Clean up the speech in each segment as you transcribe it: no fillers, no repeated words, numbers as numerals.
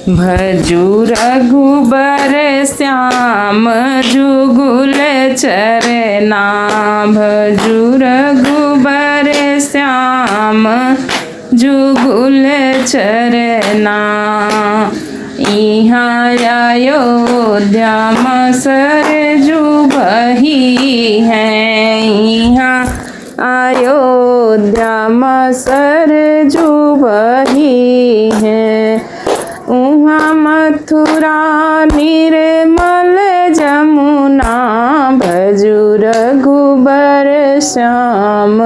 भजू रघुबर श्याम जुगुल चरना। भजू रघुबर श्याम जुगुल चरना। इहाँ अयोध्या सरजू बही है। इहाँ अयोध्या सरजू बही है। उहाँ मथुरा निर्मल जमुना। भजू रघुबर श्याम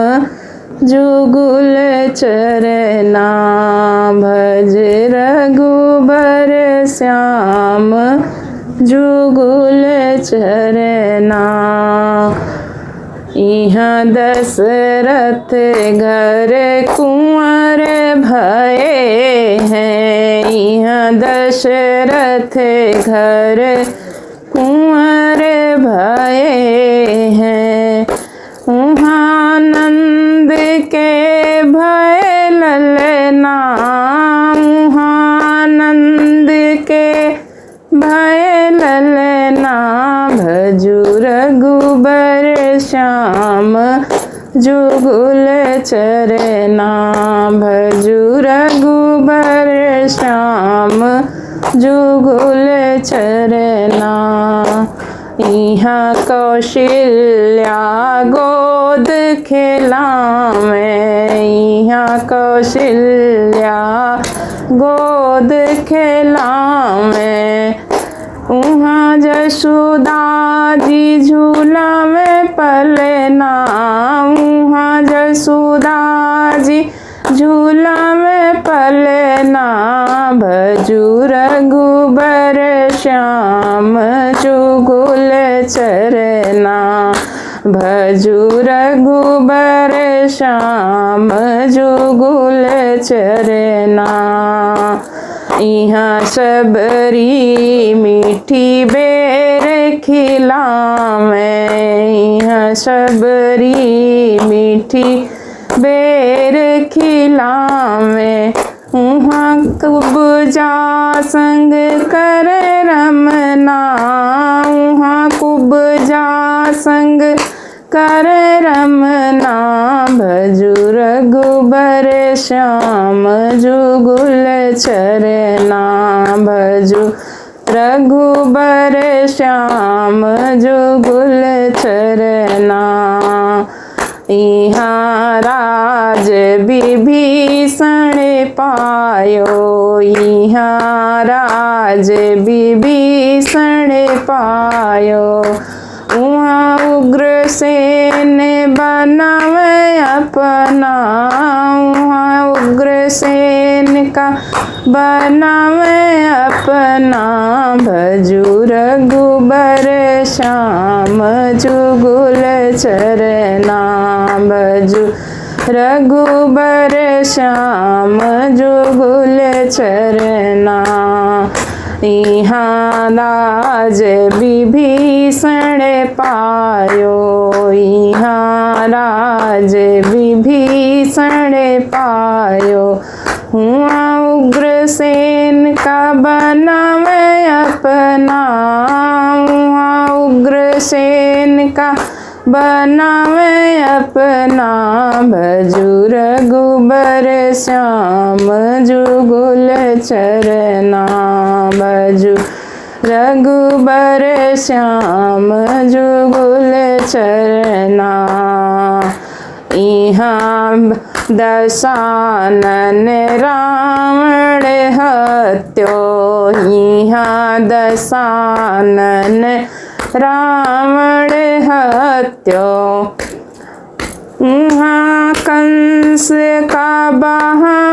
जुगुल चरना। भज रघुबर श्याम जुगुल चरना। इहाँ दशरथ घर कुंवर भये हैं। इहाँ दशरथ घर कुंवर भये हैं। उहाँ नंद के भय ललना। उहाँ नंद के भय ललना। भजू रघुबर श्याम जुगुल चरना। भजू रघुबर श्याम जुगुल चरना। इहाँ कौशल्या गोद खेलावे। इहाँ कौशल्या गोद खेलावे। उहाँ जशोदा जी झूला में पलना। उहाँ जशोदा जी झूला में पलना। भजू रघुबर श्याम जुगुल चरना। भजू रघुबर श्याम जुगुल चरना। इहाँ सबरी मीठी बेर खिलावे। इहाँ सबरी मीठी बेर खिलावे। उहाँ कुब्जा संग कर रमना। उहाँ कुब्जा संग कर रमना। भजू रघुबर श्याम जुगुल चरना। भजू रघुबर श्याम जुगुल चरना। इहाँ राज विभीषण पायो। इहाँ राज विभीषण पायो। उहाँ उग्रसेन बनावे अपना। उहाँ उग्रसेन का बनावे अपना। भजू रघुबर श्याम जुगुल चरना। भजू रघुबर श्याम जुगुल चरना। इहाँ राज विभीषण पायो। इहाँ राज विभीषण पायो। हुआ उग्रसेन का बनावे अपना। हुआ उग्रसेन का बनावे अपना। भजू रघुबर श्याम जुगुल चरना। भजू रघुबर श्याम जुगुल चरना। इहाँ दशानन रावण हत्यो। इहाँ दशानन रावण हत्यो। उहाँ कंस का बहा